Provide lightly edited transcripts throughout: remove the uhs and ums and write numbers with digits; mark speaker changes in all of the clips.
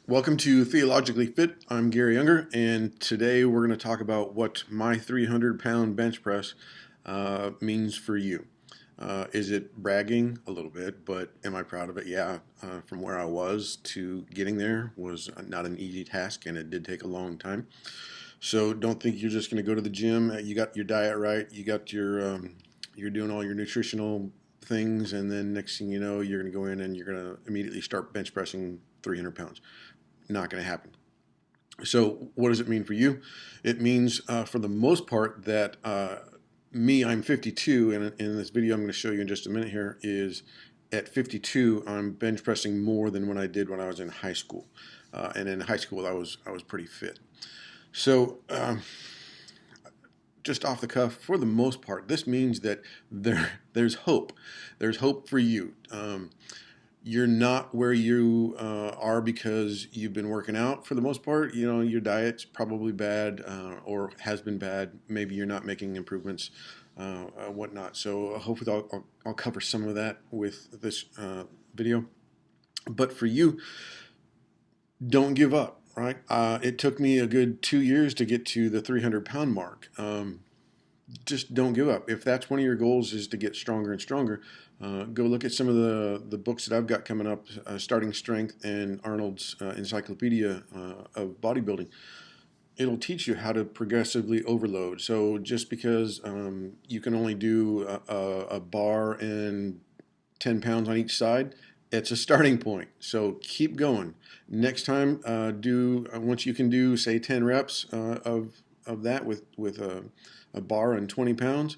Speaker 1: Welcome to Theologically Fit. I'm Gary Younger, and today we're going to talk about what my 300-pound bench press means for you. Is it bragging? A little bit, but am I proud of it? Yeah. From where I was to getting there was not an easy task, and it did take a long time. So don't think you're just going to go to the gym. You got your diet right. You got you're doing all your nutritional things, and then next thing you know, you're going to go in and you're going to immediately start bench pressing 300 pounds. Not going to happen. So, what does it mean for you? It means, for the most part, that I'm 52, and in this video I'm going to show you in just a minute here is at 52, I'm bench pressing more than when I did when I was in high school. And in high school, I was pretty fit. So, just off the cuff, for the most part, this means that there's hope. There's hope for you. You're not where you are because you've been working out for the most part. You know, your diet's probably bad or has been bad. Maybe you're not making improvements, whatnot. So hopefully I'll cover some of that with this video. But for you, don't give up, right? It took me a good 2 years to get to the 300-pound mark. Just don't give up. If that's one of your goals is to get stronger and stronger, go look at some of the books that I've got coming up, Starting Strength and Arnold's Encyclopedia of Bodybuilding. It'll teach you how to progressively overload. So just because you can only do a bar and 10 pounds on each side, it's a starting point. So keep going. Next time, do once you can do say 10 reps of that with a bar and 20 pounds.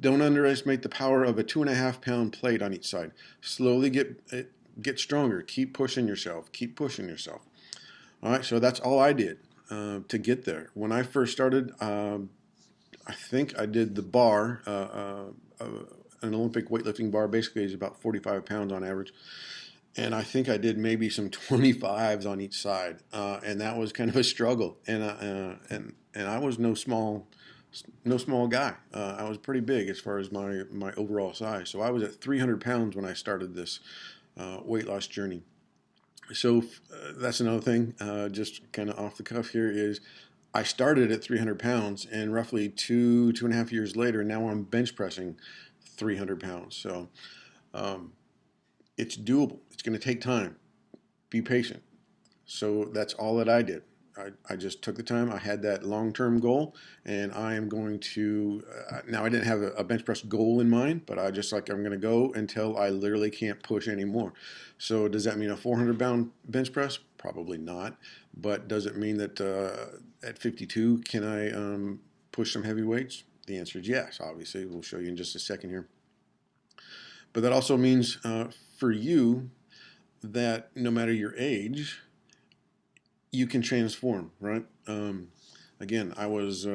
Speaker 1: Don't underestimate the power of a 2.5 pound plate on each side. Slowly get stronger. Keep pushing yourself. Keep pushing yourself. All right. So that's all I did to get there. When I first started, I think I did the bar. An Olympic weightlifting bar basically is about 45 pounds on average. And I think I did maybe some 25s on each side, and that was kind of a struggle. And I was no small guy. I was pretty big as far as my overall size. So I was at 300 pounds when I started this weight loss journey. So that's another thing. Just kind of off the cuff here is I started at 300 pounds, and roughly 2.5 years later, now I'm bench pressing 300 pounds. So um, it's doable. It's going to take time. Be patient. So that's all that I did. I just took the time. I had that long-term goal, and I am going to. Now I didn't have a bench press goal in mind, but I'm going to go until I literally can't push anymore. So does that mean a 400-pound bench press? Probably not. But does it mean that at 52 can I push some heavy weights? The answer is yes. Obviously, we'll show you in just a second here. But that also means for you that no matter your age, you can transform, right? Again, I was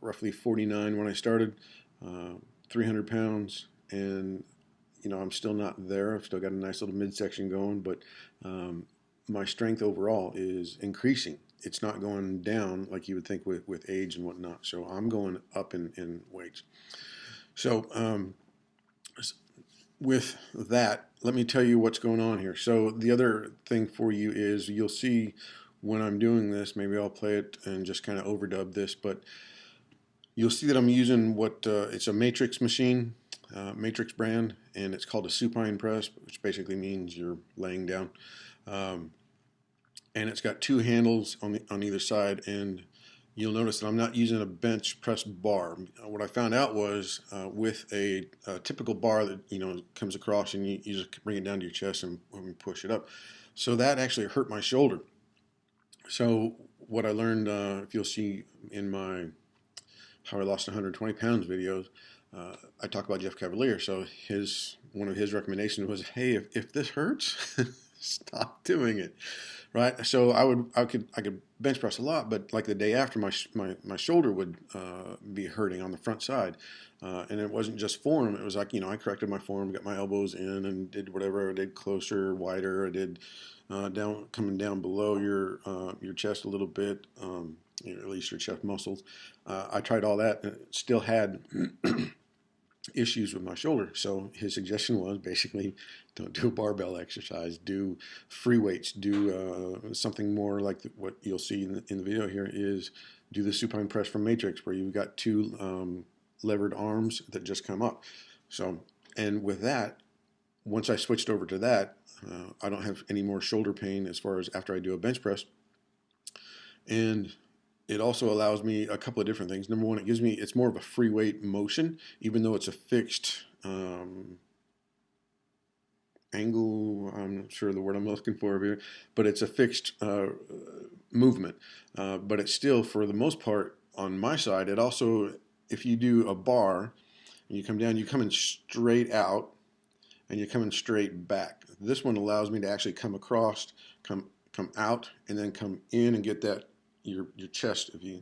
Speaker 1: roughly 49 when I started, 300 pounds, and I'm still not there. I've still got a nice little midsection going, but my strength overall is increasing. It's not going down like you would think with age and whatnot. So I'm going up in weights. So with that, let me tell you what's going on here. So the other thing for you is you'll see when I'm doing this, maybe I'll play it and just kind of overdub this, but you'll see that I'm using it's a Matrix machine, Matrix brand, and it's called a supine press, which basically means you're laying down. And it's got two handles on either side, and you'll notice that I'm not using a bench press bar. What I found out was with a typical bar that comes across and you just bring it down to your chest and push it up. So that actually hurt my shoulder. So what I learned, if you'll see in my How I Lost 120 Pounds videos, I talk about Jeff Cavalier. So one of his recommendations was, hey, if this hurts, stop doing it. Right. So I could bench press a lot, but like the day after, my shoulder would be hurting on the front side, and it wasn't just form. It was like I corrected my form, got my elbows in, and did whatever I did closer, wider. I did coming down below your chest a little bit, at least your chest muscles. I tried all that, and it still had issues with my shoulder. So his suggestion was basically don't do a barbell exercise, do free weights, do something more like what you'll see in the video here is do the supine press from Matrix where you've got two levered arms that just come up. So, and with that, once I switched over to that, I don't have any more shoulder pain as far as after I do a bench press. And it also allows me a couple of different things. Number one, it's more of a free weight motion, even though it's a fixed angle. I'm not sure the word I'm looking for here, but it's a fixed movement. But it's still, for the most part, on my side, it also, if you do a bar and you come down, you come in straight out and you're coming straight back. This one allows me to actually come across, come out, and then come in and get that your chest. If you,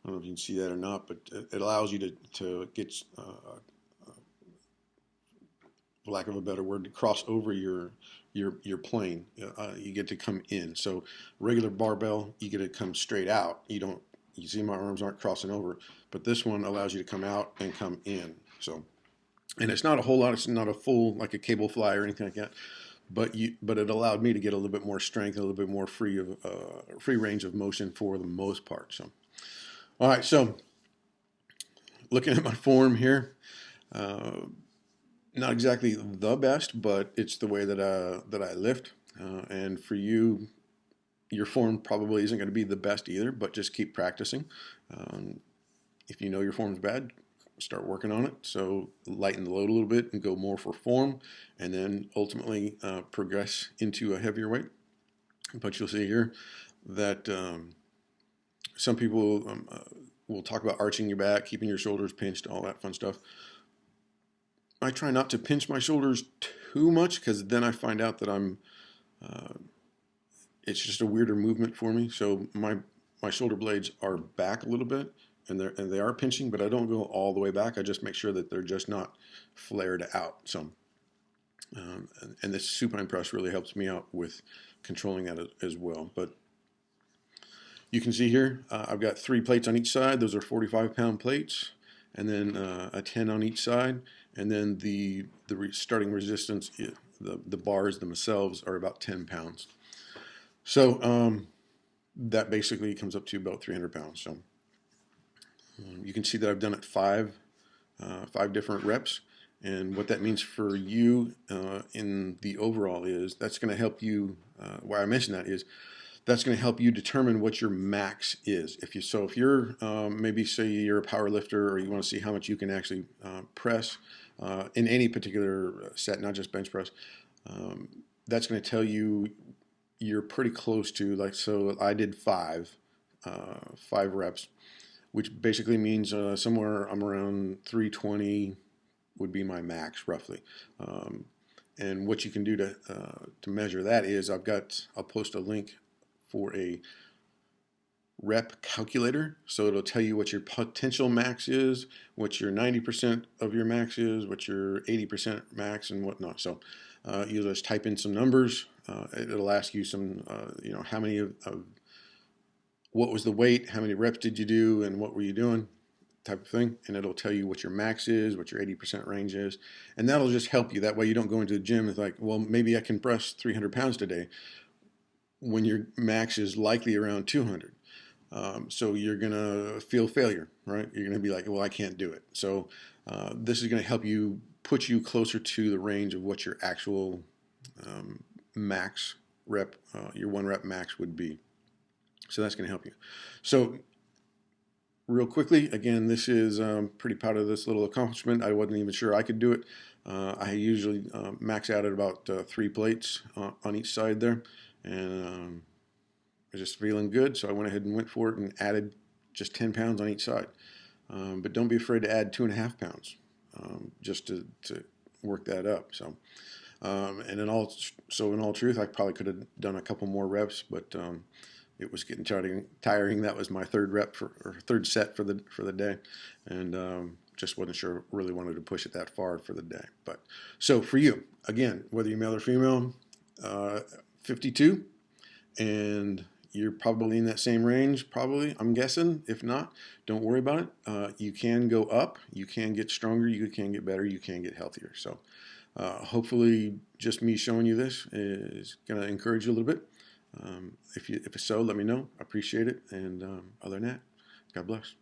Speaker 1: I don't know if you can see that or not, but it allows you to get, for lack of a better word, to cross over your plane. You get to come in. So regular barbell, you get to come straight out. You see my arms aren't crossing over, but this one allows you to come out and come in. So, and it's not a whole lot. It's not a full like a cable fly or anything like that. But it allowed me to get a little bit more strength, a little bit more free range of motion for the most part. So, all right. So, looking at my form here, not exactly the best, but it's the way that I lift. And for you, your form probably isn't going to be the best either. But just keep practicing. If you know your form's bad, start working on it. So lighten the load a little bit and go more for form, and then ultimately progress into a heavier weight. But you'll see here that some people will talk about arching your back, keeping your shoulders pinched, all that fun stuff. I try not to pinch my shoulders too much because then I find out that it's just a weirder movement for me. So my shoulder blades are back a little bit, and they are pinching, but I don't go all the way back. I just make sure that they're just not flared out. So, and this supine press really helps me out with controlling that as well. But you can see here, I've got 3 plates on each side. Those are 45-pound plates, and then a 10 on each side. And then the starting resistance, the bars themselves are about 10 pounds. So that basically comes up to about 300 pounds. So you can see that I've done it 5 different reps. And what that means for you in the overall is that's going to help you, why I mentioned that is that's going to help you determine what your max is. If you're maybe say you're a power lifter or you want to see how much you can actually press in any particular set, not just bench press, that's going to tell you you're pretty close to, like, so I did 5 reps, which basically means somewhere I'm around 320 would be my max roughly. And what you can do to measure that is I'll post a link for a rep calculator. So it'll tell you what your potential max is, what your 90% of your max is, what your 80% max and whatnot. So you'll just type in some numbers. It'll ask you some, how many of what was the weight, how many reps did you do, and what were you doing, type of thing. And it'll tell you what your max is, what your 80% range is. And that'll just help you. That way you don't go into the gym and like, well, maybe I can press 300 pounds today when your max is likely around 200. So you're going to feel failure, right? You're going to be like, well, I can't do it. So this is going to help you put you closer to the range of what your actual max rep, your 1 rep max would be. So that's going to help you. So real quickly, again, this is pretty proud of this little accomplishment. I wasn't even sure I could do it. I usually max out at about 3 plates on each side there. And I'm just feeling good, so I went ahead and went for it and added just 10 pounds on each side. But don't be afraid to add 2.5 pounds just to work that up. So, and in all truth, I probably could have done a couple more reps, but it was getting tiring. That was my third set for the day, and just wasn't sure really wanted to push it that far for the day. But so for you, again, whether you're male or female, 52, and you're probably in that same range, probably, I'm guessing. If not, don't worry about it. You can go up, you can get stronger, you can get better, you can get healthier. So hopefully just me showing you this is going to encourage you a little bit. If it's so, let me know. I appreciate it. And other than that, God bless.